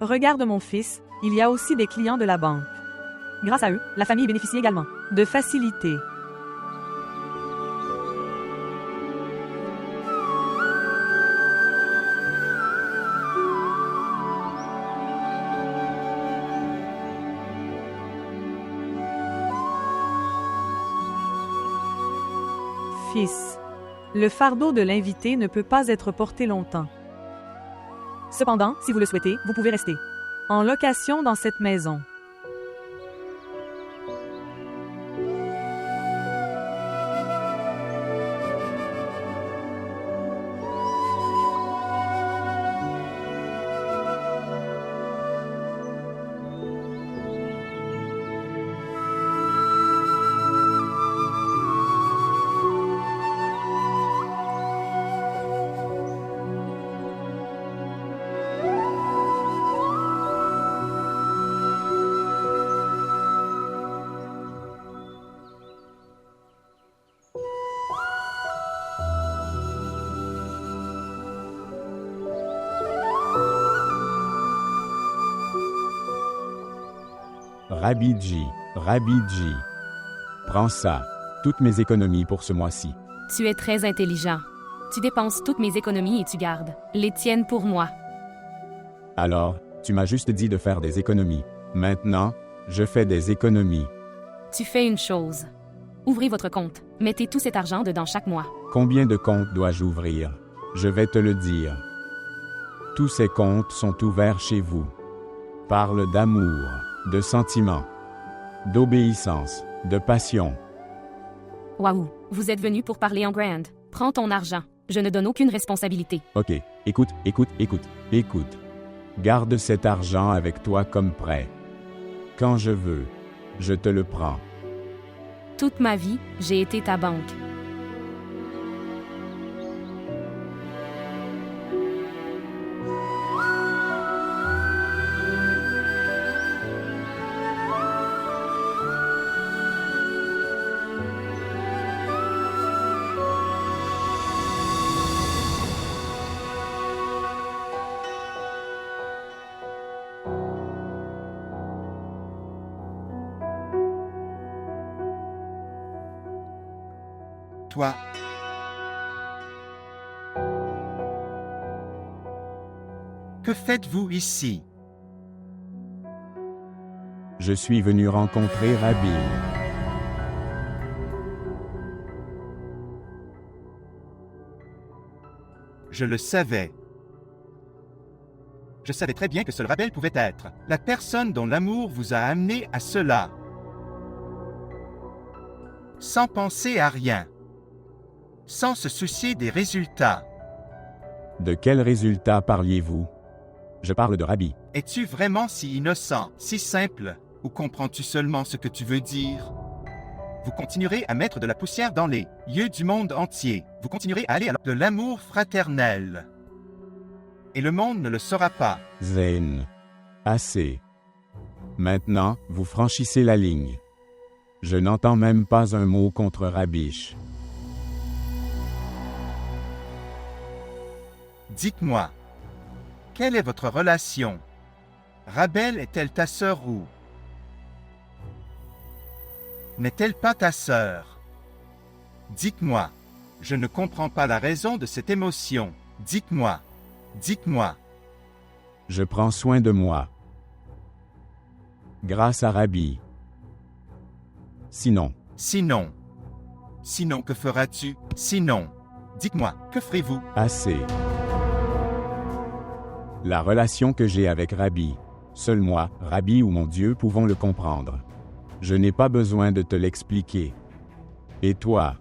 Regarde mon fils, il y a aussi des clients de la banque. Grâce à eux, la famille bénéficie également de facilités. Fils, le fardeau de l'invité ne peut pas être porté longtemps. Cependant, si vous le souhaitez, vous pouvez rester en location dans cette maison. Rabbi G, prends ça, toutes mes économies pour ce mois-ci. Tu es très intelligent. Tu dépenses toutes mes économies et tu gardes les tiennes pour moi. Alors, tu m'as juste dit de faire des économies. Maintenant, je fais des économies. Tu fais une chose. Ouvrez votre compte. Mettez tout cet argent dedans chaque mois. Combien de comptes dois-je ouvrir? Je vais te le dire. Tous ces comptes sont ouverts chez vous. Parle d'amour, de sentiments, d'obéissance, de passion. Waouh, vous êtes venu pour parler en grand. Prends ton argent. Je ne donne aucune responsabilité. Ok, écoute. Garde cet argent avec toi comme prêt. Quand je veux, je te le prends. Toute ma vie, j'ai été ta banque. Toi. Que faites-vous ici? Je suis venu rencontrer Rabbi. Je le savais. Je savais très bien que seul Rabel pouvait être la personne dont l'amour vous a amené à cela. Sans penser à rien. Sans se soucier des résultats. De quels résultats parliez-vous? Je parle de Rabbi. Es-tu vraiment si innocent, si simple, ou comprends-tu seulement ce que tu veux dire? Vous continuerez à mettre de la poussière dans les yeux du monde entier. Vous continuerez à aller à de l'amour fraternel. Et le monde ne le saura pas. Zayn. Assez. Maintenant, vous franchissez la ligne. Je n'entends même pas un mot contre Rabish. Dites-moi, quelle est votre relation? Rabel est-elle ta sœur ou n'est-elle pas ta sœur? Dites-moi, je ne comprends pas la raison de cette émotion. Dites-moi. Je prends soin de moi. Grâce à Rabbi. Sinon, que feras-tu? Sinon, dites-moi, que ferez-vous? assez. La relation que j'ai avec Rabbi, seul moi, Rabbi ou mon Dieu pouvons le comprendre. Je n'ai pas besoin de te l'expliquer. Et toi?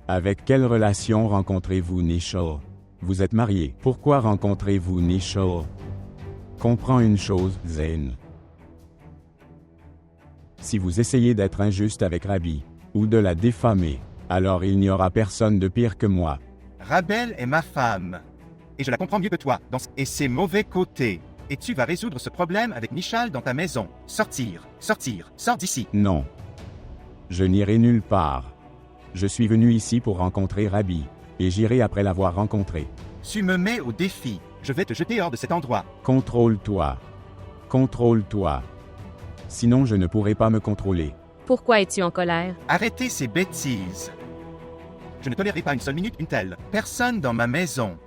Avec quelle relation rencontrez-vous Nishol? Vous êtes marié. Pourquoi rencontrez-vous Nishol? Comprends une chose, Zayn. Si vous essayez d'être injuste avec Rabbi, ou de la diffamer, alors il n'y aura personne de pire que moi. Rabel est ma femme. Et je la comprends mieux que toi, et ses mauvais côtés. Et tu vas résoudre ce problème avec Nishal dans ta maison. Sors d'ici. Non. Je n'irai nulle part. Je suis venu ici pour rencontrer Rabbi, et j'irai après l'avoir rencontré. Tu me mets au défi. Je vais te jeter hors de cet endroit. Contrôle-toi. Contrôle-toi. Sinon je ne pourrai pas me contrôler. Pourquoi es-tu en colère? Arrêtez ces bêtises. Je ne tolérerai pas une seule minute une telle personne dans ma maison.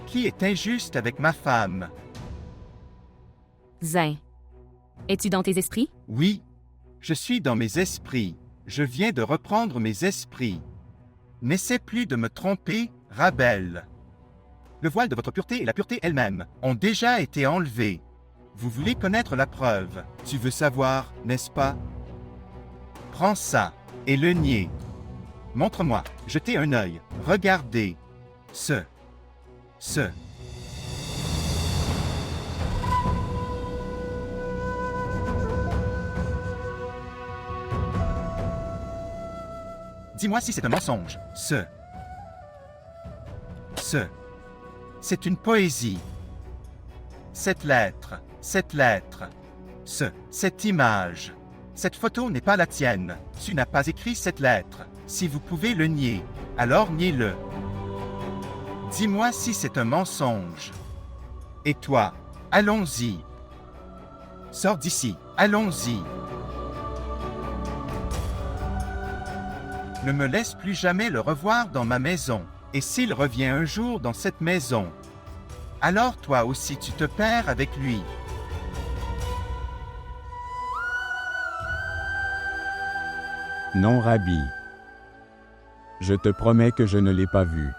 Qui est injuste avec ma femme? Zin. Es-tu dans tes esprits? Oui, je suis dans mes esprits. Je viens de reprendre mes esprits. N'essaie plus de me tromper, Rabel. Le voile de votre pureté et la pureté elle-même ont déjà été enlevés. Vous voulez connaître la preuve. Tu veux savoir, n'est-ce pas? Prends ça et le nier. Montre-moi, jetez un œil, regardez. Ce. Dis-moi si c'est un mensonge. Ce. C'est une poésie. Cette lettre. Cette image. Cette photo n'est pas la tienne. Tu n'as pas écrit cette lettre. Si vous pouvez le nier, alors niez-le. Dis-moi si c'est un mensonge. Et toi, allons-y. Sors d'ici, allons-y. Ne me laisse plus jamais le revoir dans ma maison. Et s'il revient un jour dans cette maison, alors toi aussi tu te perds avec lui. Non, Rabbi. Je te promets que je ne l'ai pas vu.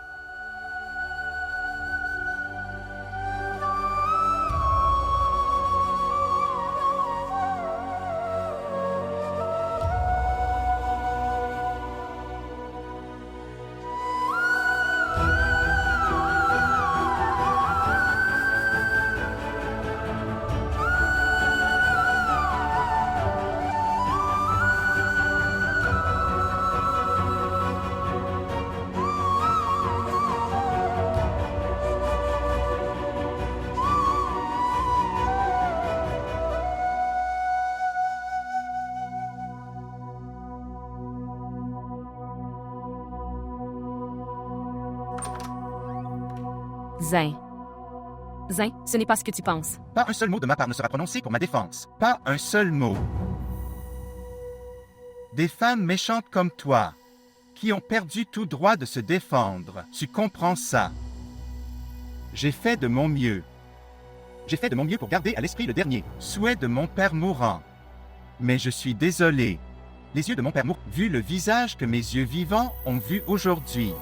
Zin. Zin, ce n'est pas ce que tu penses. Pas un seul mot de ma part ne sera prononcé pour ma défense. Pas un seul mot. Des femmes méchantes comme toi, qui ont perdu tout droit de se défendre. Tu comprends ça? J'ai fait de mon mieux. J'ai fait de mon mieux pour garder à l'esprit le dernier souhait de mon père mourant. Mais je suis désolé. Les yeux de mon père mourant, vu le visage que mes yeux vivants ont vu aujourd'hui.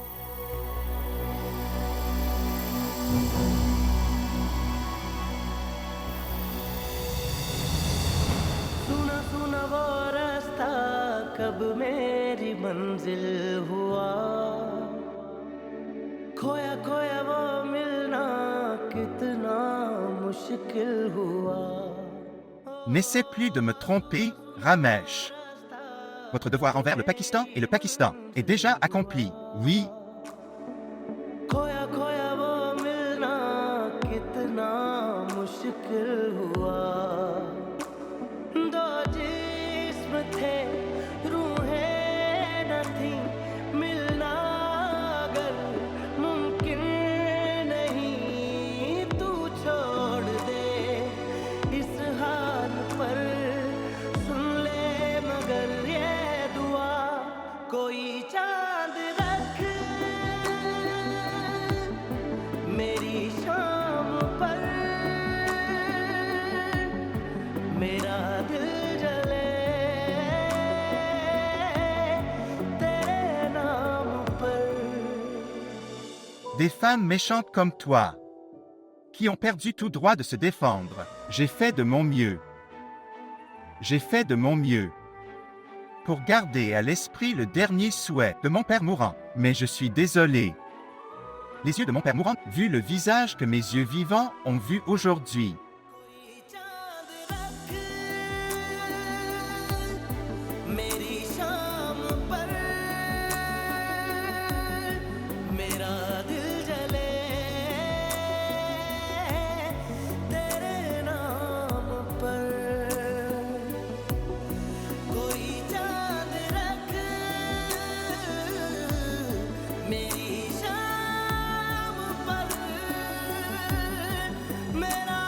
सुना सुना वो रास्ता कब मेरी मंजिल हुआ खोया खोया वो मिलना कितना मुश्किल हुआ N'essaie plus de me tromper, Ramesh. Votre devoir envers le Pakistan et le Pakistan est déjà accompli. Oui. खोया खोया वो मिलना कितना मुश्किल हुआ दो जिस्म थे रूहें न थी मिलना अगर मुमकिन नहीं तू छोड़ दे इस हाल पर सुन ले मगर ये दुआ कोई चांद रख मेरी शाम पर मेरा दिल जले तेरे नाम पर Des femmes méchantes comme toi, qui ont perdu tout droit de se défendre. J'ai fait de mon mieux. J'ai fait de mon mieux pour garder à l'esprit le dernier souhait de mon père mourant. Mais je suis désolé. Les yeux de mon père mourant, vu le visage que mes yeux vivants ont vu aujourd'hui. मेरी शाम पर मेरा दिल जले तेरे नाम पर कोई चांद रख मेरी शाम पर मेरा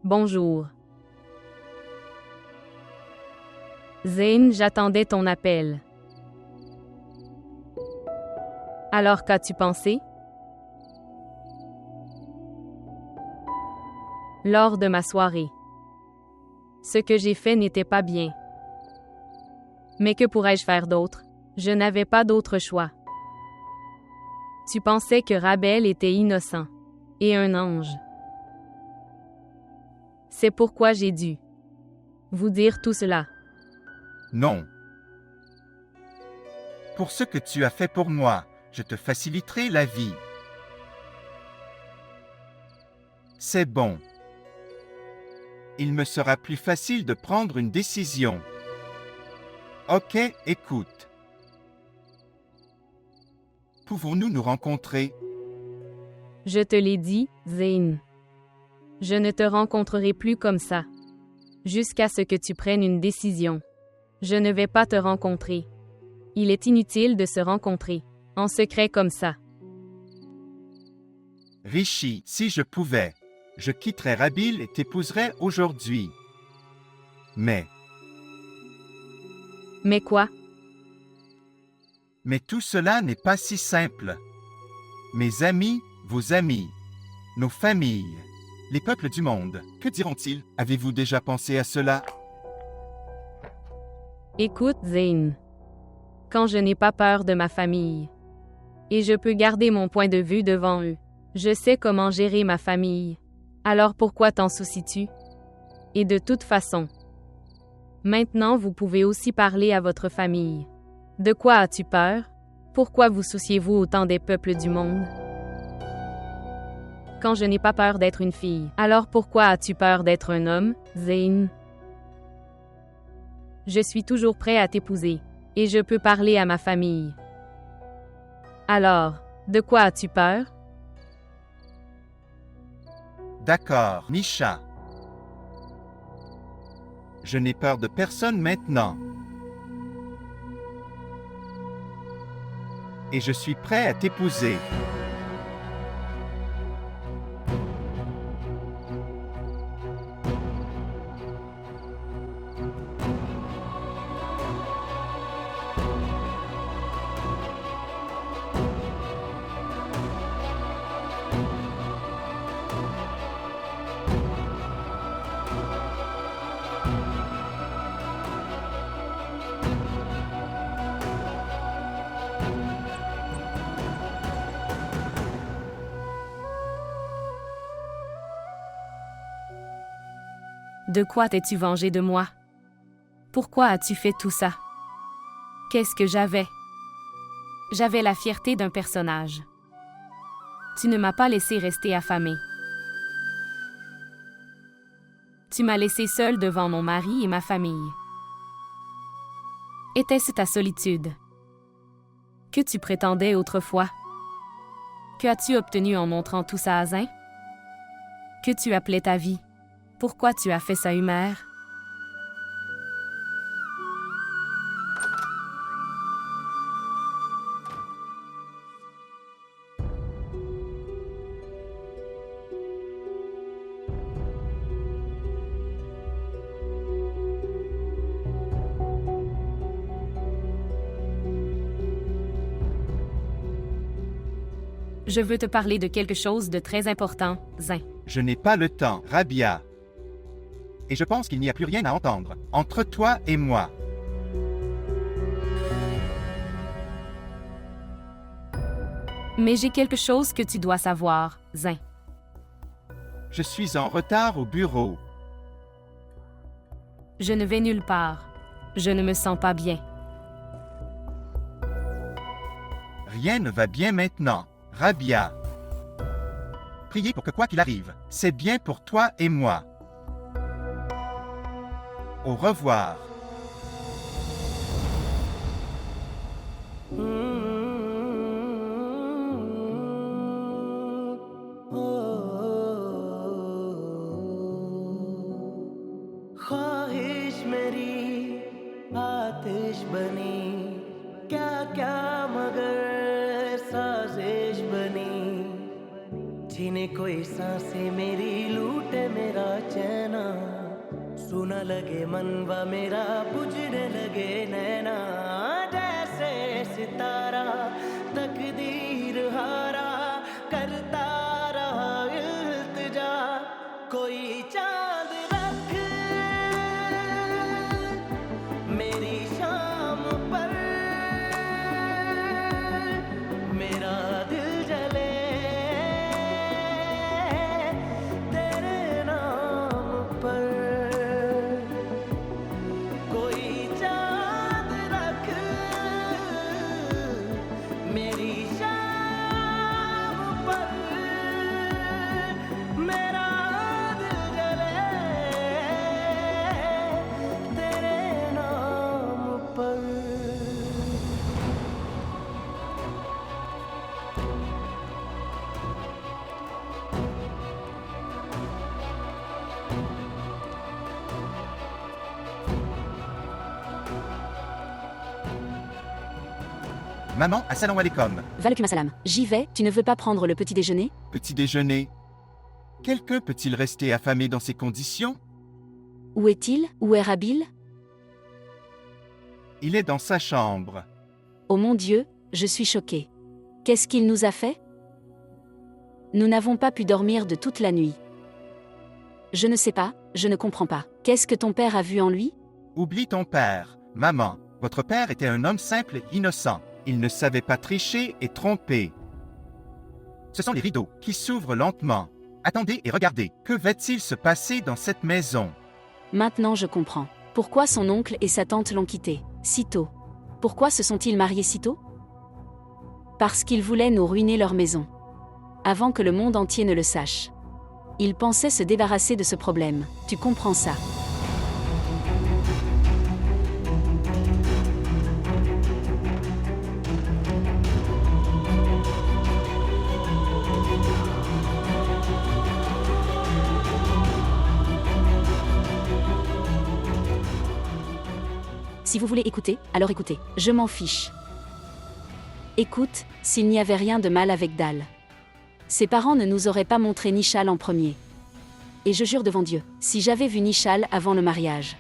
Bonjour. Zayn, j'attendais ton appel. Alors qu'as-tu pensé? Lors de ma soirée. Ce que j'ai fait n'était pas bien. Mais que pourrais-je faire d'autre? Je n'avais pas d'autre choix. Tu pensais que Rabel était innocent et un ange. C'est pourquoi j'ai dû vous dire tout cela. Non. Pour ce que tu as fait pour moi, je te faciliterai la vie. C'est bon. Il me sera plus facile de prendre une décision. Ok, écoute. Pouvons-nous nous rencontrer? Je te l'ai dit, Zayn. Je ne te rencontrerai plus comme ça. Jusqu'à ce que tu prennes une décision. Je ne vais pas te rencontrer. Il est inutile de se rencontrer, en secret comme ça. Rishi, si je pouvais, je quitterais Rabil et t'épouserais aujourd'hui. Mais quoi? Mais tout cela n'est pas si simple. Mes amis, vos amis, nos familles, les peuples du monde, que diront-ils? Avez-vous déjà pensé à cela? Écoute, Zayn. Quand je n'ai pas peur de ma famille, et je peux garder mon point de vue devant eux, je sais comment gérer ma famille. Alors pourquoi t'en soucies-tu? Et de toute façon, maintenant vous pouvez aussi parler à votre famille. De quoi as-tu peur? Pourquoi vous souciez-vous autant des peuples du monde? Quand je n'ai pas peur d'être une fille, alors pourquoi as-tu peur d'être un homme, Zayn? Je suis toujours prêt à t'épouser, et je peux parler à ma famille. Alors, de quoi as-tu peur? D'accord, Nisha. Je n'ai peur de personne maintenant. Et je suis prêt à t'épouser. De quoi t'es-tu vengé de moi? Pourquoi as-tu fait tout ça? Qu'est-ce que j'avais? J'avais la fierté d'un personnage. Tu ne m'as pas laissé rester affamé. Tu m'as laissé seule devant mon mari et ma famille. Était-ce ta solitude? Que tu prétendais autrefois? Que as-tu obtenu en montrant tout ça à Zayn? Que tu appelais ta vie? Pourquoi tu as fait ça, Humer? Je veux te parler de quelque chose de très important, Zayn. Je n'ai pas le temps, Rabia. Et je pense qu'il n'y a plus rien à entendre entre toi et moi. Mais j'ai quelque chose que tu dois savoir, Zayn. Je suis en retard au bureau. Je ne vais nulle part. Je ne me sens pas bien. Rien ne va bien maintenant, Rabia. Priez pour que quoi qu'il arrive, c'est bien pour toi et moi. Au revoir. ख्वाहिश मेरी आतिश बनी क्या क्या मगर साजिश बनी छीने कोई सांसें मेरी, लूटे मेरा चैना, सुना लगे मनवा मेरा, बुझने लगे नैना, जैसे सितारा तकदीर हारा, करता रहा इल्तिजा, कोई चांद रख मेरी शाम पर, मेरा दिल जले तेरे नाम पर, कोई चांद रख मेरी शाम पर, मेरा दिल जले तेरे नाम पर। Maman, assalamu alaikum. Walaikum assalam. J'y vais, tu ne veux pas prendre le petit déjeuner? Petit déjeuner. Quelqu'un peut-il rester affamé dans ces conditions? Où est-il? Où est Rabil? Il est dans sa chambre. Oh mon Dieu, je suis choquée. Qu'est-ce qu'il nous a fait? Nous n'avons pas pu dormir de toute la nuit. Je ne sais pas, je ne comprends pas. Qu'est-ce que ton père a vu en lui? Oublie ton père. Maman, votre père était un homme simple et innocent. Il ne savait pas tricher et tromper. Ce sont les rideaux qui s'ouvrent lentement. Attendez et regardez. Que va-t-il se passer dans cette maison? Maintenant je comprends. Pourquoi son oncle et sa tante l'ont quitté si tôt? Pourquoi se sont-ils mariés si tôt? Parce qu'ils voulaient nous ruiner leur maison. Avant que le monde entier ne le sache. Ils pensaient se débarrasser de ce problème. Tu comprends ça? Si vous voulez écouter, alors écoutez. Je m'en fiche. Écoute, s'il n'y avait rien de mal avec Dal. Ses parents ne nous auraient pas montré Nishal en premier. Et je jure devant Dieu, si j'avais vu Nishal avant le mariage,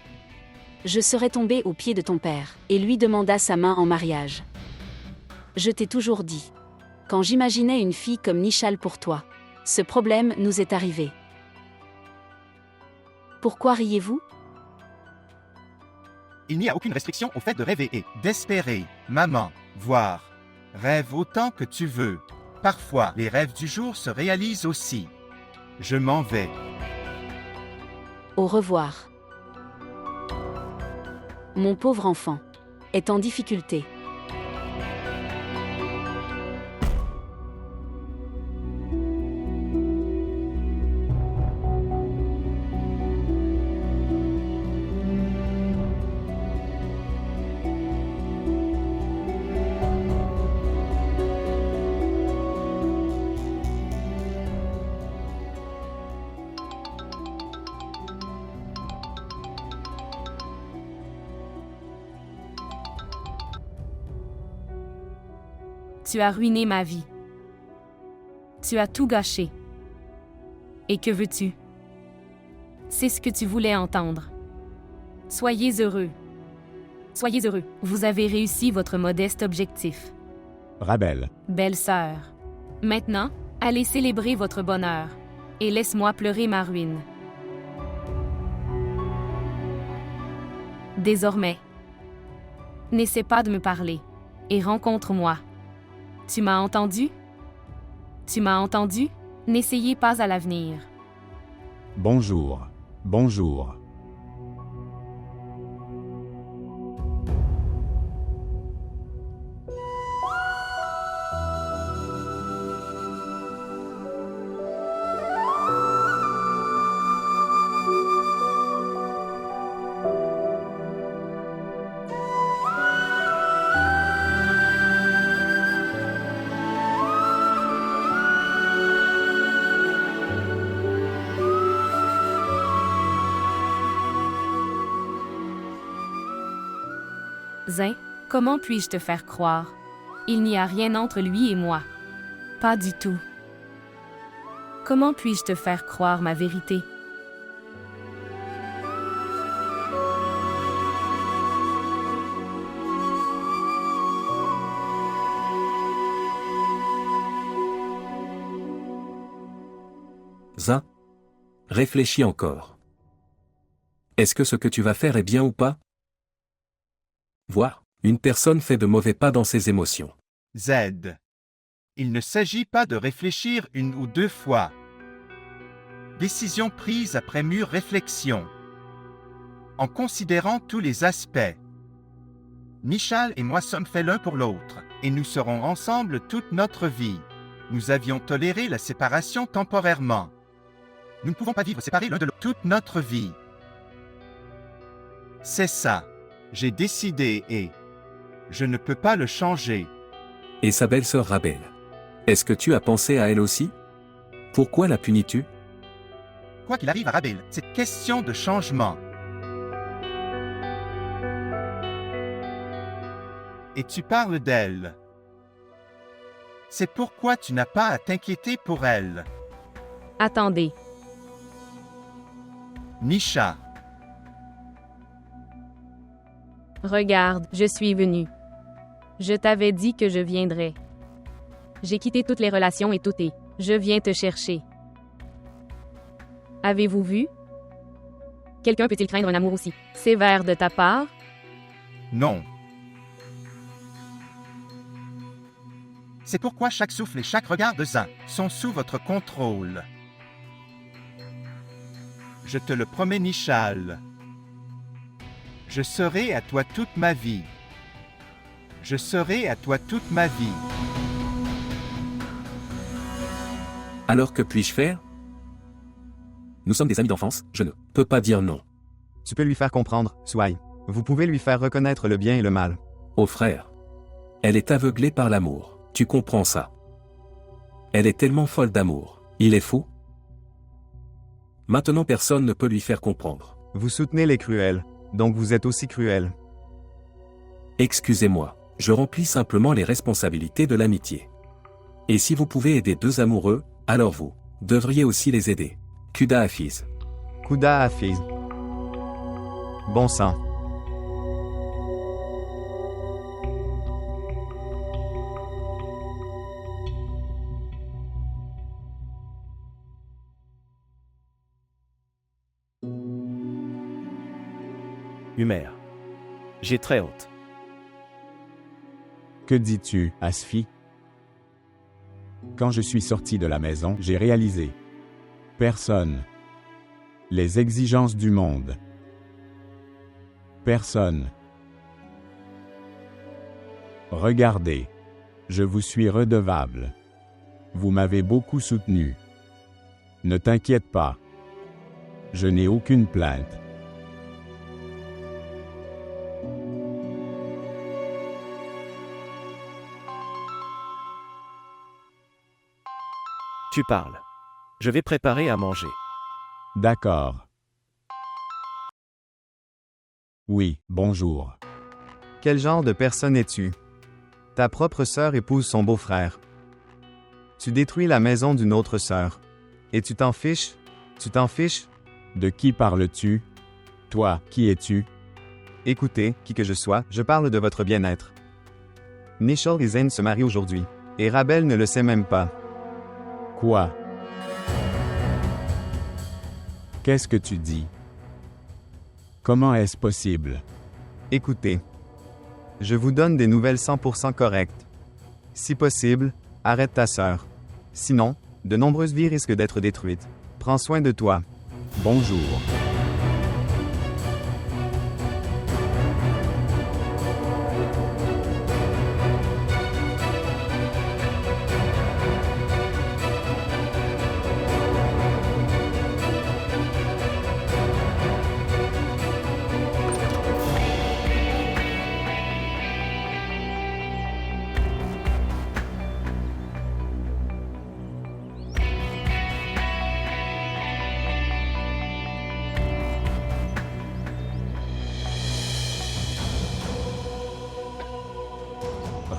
je serais tombée aux pieds de ton père, et lui demanda sa main en mariage. Je t'ai toujours dit. Quand j'imaginais une fille comme Nishal pour toi, ce problème nous est arrivé. Pourquoi riez-vous? Il n'y a aucune restriction au fait de rêver et d'espérer. Maman, voir. Rêve autant que tu veux. Parfois, les rêves du jour se réalisent aussi. Je m'en vais. Au revoir. Mon pauvre enfant est en difficulté. Tu as ruiné ma vie. Tu as tout gâché. Et que veux-tu? C'est ce que tu voulais entendre. Soyez heureux. Soyez heureux. Vous avez réussi votre modeste objectif. Rabel. Belle sœur. Maintenant, allez célébrer votre bonheur. Et laisse-moi pleurer ma ruine. Désormais, n'essaie pas de me parler. Et rencontre-moi. Tu m'as entendu? Tu m'as entendu? N'essayez pas à l'avenir. Bonjour. Bonjour. Zin, comment puis-je te faire croire? Il n'y a rien entre lui et moi. Pas du tout. Comment puis-je te faire croire ma vérité? Zin. Réfléchis encore. Est-ce que ce que tu vas faire est bien ou pas? Vois, une personne fait de mauvais pas dans ses émotions. Z. Il ne s'agit pas de réfléchir une ou deux fois. Décision prise après mûre réflexion. En considérant tous les aspects. Michal et moi sommes faits l'un pour l'autre, et nous serons ensemble toute notre vie. Nous avions toléré la séparation temporairement. Nous ne pouvons pas vivre séparés l'un de l'autre toute notre vie. C'est ça. J'ai décidé et je ne peux pas le changer. Et sa belle-sœur Rabel. Est-ce que tu as pensé à elle aussi? Pourquoi la punis-tu? Quoi qu'il arrive à Rabel, c'est question de changement. Et tu parles d'elle. C'est pourquoi tu n'as pas à t'inquiéter pour elle. Attendez. Nisha. Regarde, je suis venu. Je t'avais dit que je viendrais. J'ai quitté toutes les relations et tout et je viens te chercher. Avez-vous vu? Quelqu'un peut-il craindre un amour aussi sévère de ta part? Non. C'est pourquoi chaque souffle et chaque regard de Zin sont sous votre contrôle. Je te le promets, Nishal. Je serai à toi toute ma vie. Je serai à toi toute ma vie. Alors que puis-je faire? Nous sommes des amis d'enfance, je ne peux pas dire non. Tu peux lui faire comprendre, Swai. Vous pouvez lui faire reconnaître le bien et le mal. Oh frère. Elle est aveuglée par l'amour, tu comprends ça. Elle est tellement folle d'amour, il est fou. Maintenant personne ne peut lui faire comprendre. Vous soutenez les cruels, donc vous êtes aussi cruel. Excusez-moi, je remplis simplement les responsabilités de l'amitié. Et si vous pouvez aider deux amoureux, alors vous devriez aussi les aider. Kuda Hafiz. Kuda Hafiz. Bon sang. Humer. J'ai très honte. Que dis-tu, Asfi? Quand je suis sorti de la maison, j'ai réalisé. Personne. Les exigences du monde. Personne. Regardez. Je vous suis redevable. Vous m'avez beaucoup soutenu. Ne t'inquiète pas. Je n'ai aucune plainte. Tu parles. Je vais préparer à manger. D'accord. Oui, bonjour. Quel genre de personne es-tu? Ta propre sœur épouse son beau-frère. Tu détruis la maison d'une autre sœur. Et tu t'en fiches? Tu t'en fiches? De qui parles-tu? Toi, qui es-tu? Écoutez, qui que je sois, je parle de votre bien-être. Nishal et Zayn se marient aujourd'hui. Et Rabel ne le sait même pas. Quoi? Qu'est-ce que tu dis? Comment est-ce possible? Écoutez. Je vous donne des nouvelles 100% correctes. Si possible, arrête ta sœur. Sinon, de nombreuses vies risquent d'être détruites. Prends soin de toi. Bonjour.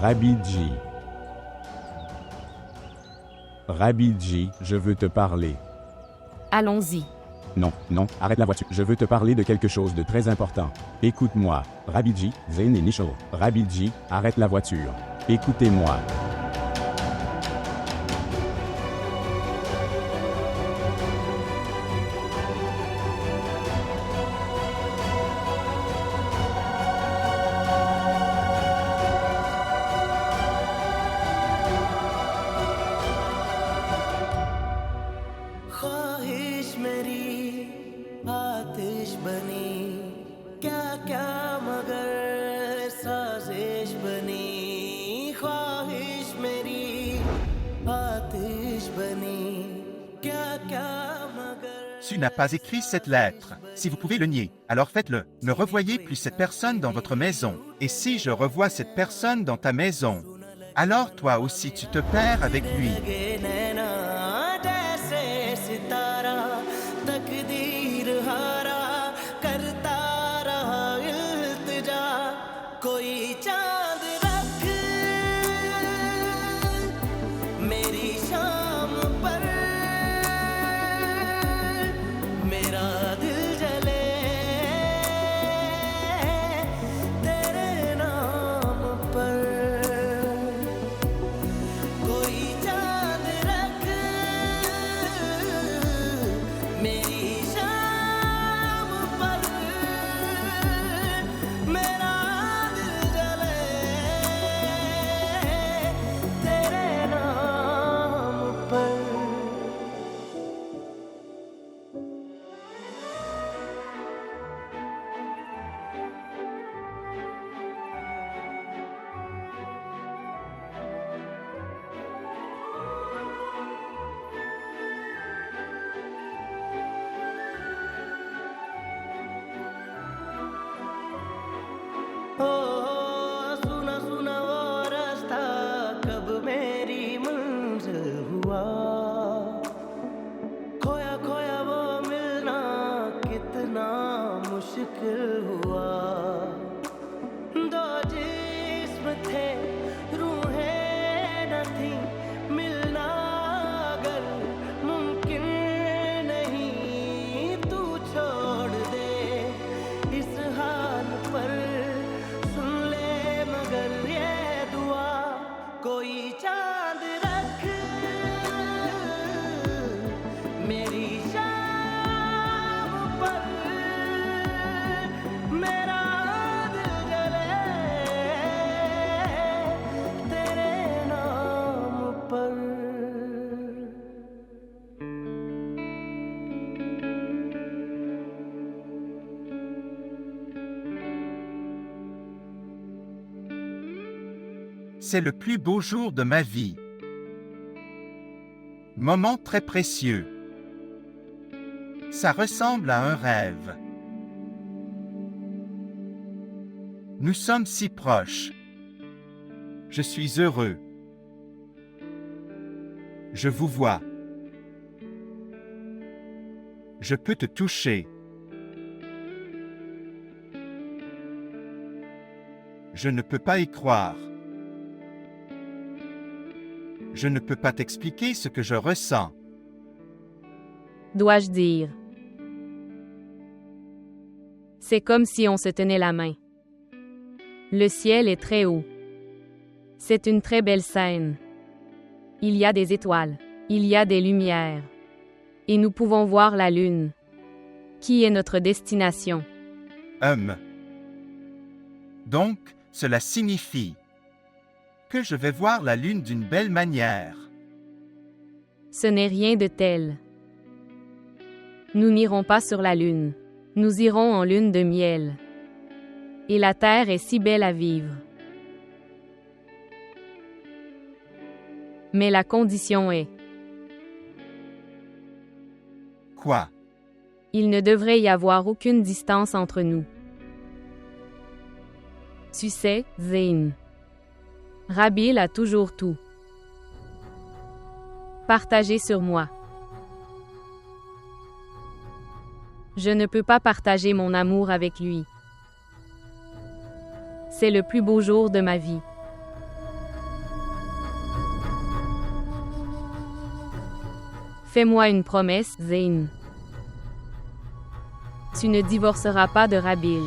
Rabbi G. Rabbi G, je veux te parler. Allons-y. Non, non, arrête la voiture. Je veux te parler de quelque chose de très important. Écoute-moi. Rabbi G, Zayn et Nishal. Rabbi G, arrête la voiture. Écoutez-moi. ख्वाहिश मेरी आतिश बनी क्या क्या मगर साजिश बनी ख्वाहिश मेरी आतिश बनी क्या क्या मगर Tu n'as pas écrit cette lettre. Si vous pouvez le nier, alors faites-le. Ne revoyez plus cette personne dans votre maison. Et si je revois cette personne dans ta maison, alors toi aussi tu te perds avec lui. लगे नैना जैसे सितारा तकदीर हारा करता रहा इल्तिजा कोई चांद रख मेरी शाम पर मेरा दिल जले तेरे नाम पर कोई चांद रख मेरी शाम पर मेरा दिल जले तेरे नाम पर ओ सुना सुना वो रास्ता कब मेरी मंजिल हुआ खोया खोया वो मिलना कितना मुश्किल हुआ दो जिस्म थे रूहें न थी मिलना अगर मुमकिन नहीं तू छोड़ दे इस हाल पर सुन ले मगर ये दुआ कोई चांद रख मेरी शाम पर मेरा दिल जले तेरे नाम पर C'est le plus beau jour de ma vie. Moment très précieux. Ça ressemble à un rêve. Nous sommes si proches. Je suis heureux. Je vous vois. Je peux te toucher. Je ne peux pas y croire. Je ne peux pas t'expliquer ce que je ressens. Dois-je dire? C'est comme si on se tenait la main. Le ciel est très haut. C'est une très belle scène. Il y a des étoiles, il y a des lumières. Et nous pouvons voir la lune. Qui est notre destination? Donc, cela signifie que je vais voir la lune d'une belle manière. Ce n'est rien de tel. Nous n'irons pas sur la lune. Nous irons en lune de miel. Et la terre est si belle à vivre. Mais la condition est, Quoi? il ne devrait y avoir aucune distance entre nous. Tu sais, Zayn. Rabil a toujours tout partagé sur moi. Je ne peux pas partager mon amour avec lui. C'est le plus beau jour de ma vie. Fais-moi une promesse, Zayn. Tu ne divorceras pas de Rabil.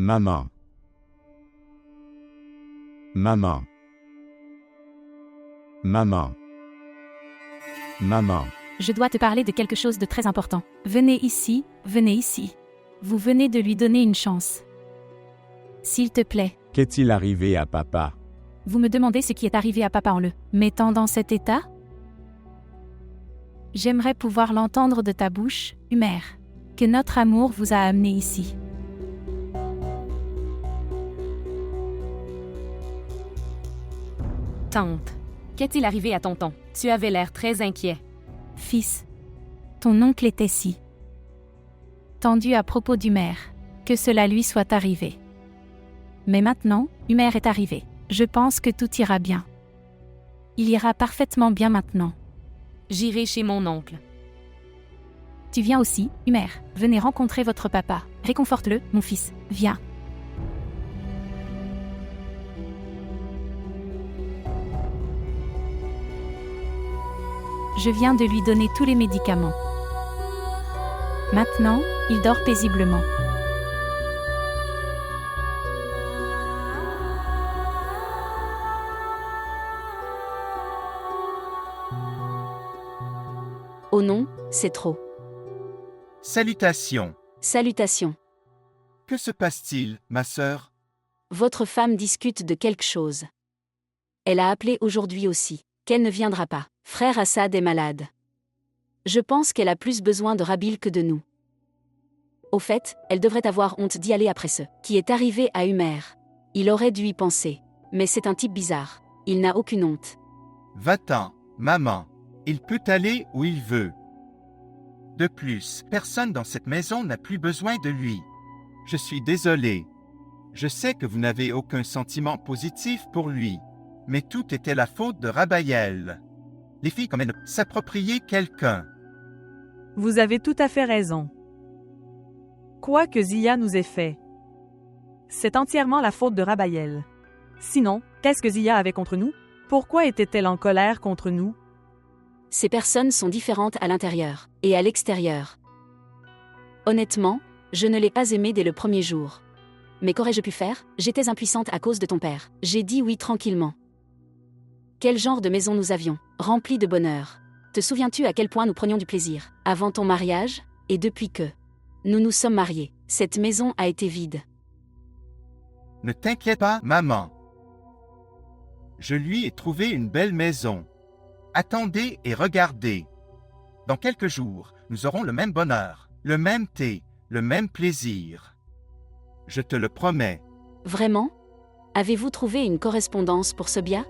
Maman. Maman. Maman. Maman. Je dois te parler de quelque chose de très important. Venez ici, venez ici. Vous venez de lui donner une chance. S'il te plaît. Qu'est-il arrivé à papa? Vous me demandez ce qui est arrivé à papa en le mettant dans cet état? J'aimerais pouvoir l'entendre de ta bouche, Humer. Que notre amour vous a amené ici. Tante, qu'est-il arrivé à tonton? Tu avais l'air très inquiet. Fils, ton oncle était si tendu à propos d'Humer, que cela lui soit arrivé. Mais maintenant, Humer est arrivé. Je pense que tout ira bien. Il ira parfaitement bien maintenant. J'irai chez mon oncle. Tu viens aussi, Humer. Venez rencontrer votre papa. Réconforte-le, mon fils. Viens. Je viens de lui donner tous les médicaments. Maintenant, il dort paisiblement. Oh non, c'est trop. Salutations. Salutations. Que se passe-t-il, ma sœur? Votre femme discute de quelque chose. Elle a appelé aujourd'hui aussi. Qu'elle ne viendra pas. Frère Assad est malade. Je pense qu'elle a plus besoin de Rabil que de nous. Au fait, elle devrait avoir honte d'y aller après ce qui est arrivé à Humer. Il aurait dû y penser. Mais c'est un type bizarre. Il n'a aucune honte. Va-t'en, maman. Il peut aller où il veut. De plus, personne dans cette maison n'a plus besoin de lui. Je suis désolé. Je sais que vous n'avez aucun sentiment positif pour lui. Mais tout était la faute de Rabaël. Les filles comme elle s'approprier quelqu'un. Vous avez tout à fait raison. Quoi que Zia nous ait fait, c'est entièrement la faute de Rabaël. Sinon, qu'est-ce que Zia avait contre nous? Pourquoi était-elle en colère contre nous? Ces personnes sont différentes à l'intérieur et à l'extérieur. Honnêtement, je ne l'ai pas aimée dès le premier jour. Mais qu'aurais-je pu faire? J'étais impuissante à cause de ton père. J'ai dit oui tranquillement. Quel genre de maison nous avions, remplie de bonheur. Te souviens-tu à quel point nous prenions du plaisir, avant ton mariage, et depuis que nous nous sommes mariés, cette maison a été vide. Ne t'inquiète pas, maman. Je lui ai trouvé une belle maison. Attendez et regardez. Dans quelques jours, nous aurons le même bonheur, le même thé, le même plaisir. Je te le promets. Vraiment? Avez-vous trouvé une correspondance pour Sobia?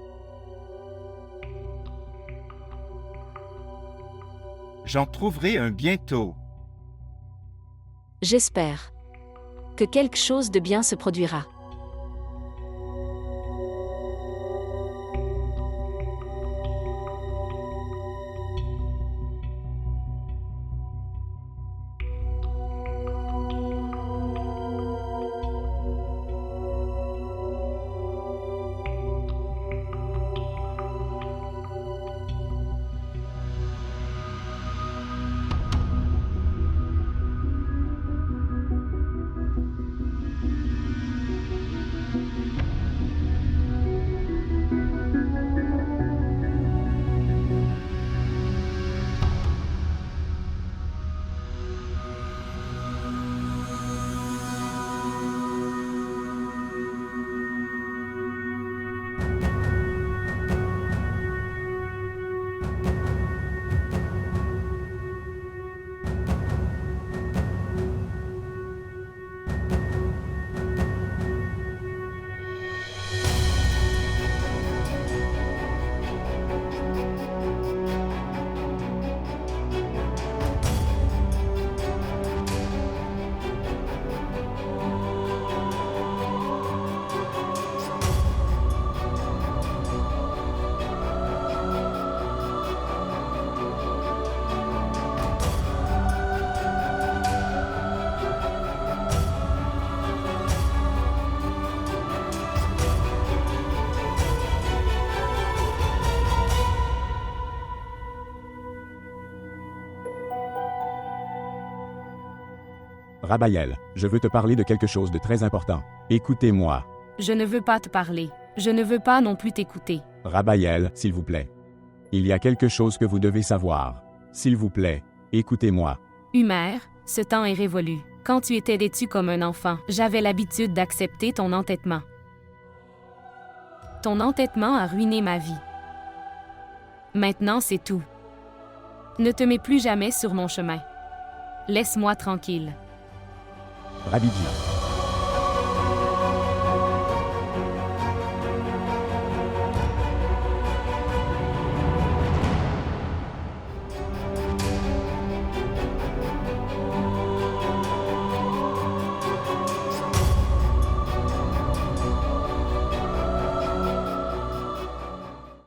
J'en trouverai un bientôt. J'espère que quelque chose de bien se produira. Rabaël, je veux te parler de quelque chose de très important. Écoutez-moi. Je ne veux pas te parler. Je ne veux pas non plus t'écouter. Rabaël, s'il vous plaît. Il y a quelque chose que vous devez savoir. S'il vous plaît, écoutez-moi. Humer, ce temps est révolu. Quand tu étais vêtu comme un enfant, j'avais l'habitude d'accepter ton entêtement. Ton entêtement a ruiné ma vie. Maintenant, c'est tout. Ne te mets plus jamais sur mon chemin. Laisse-moi tranquille. Rabbi Dia.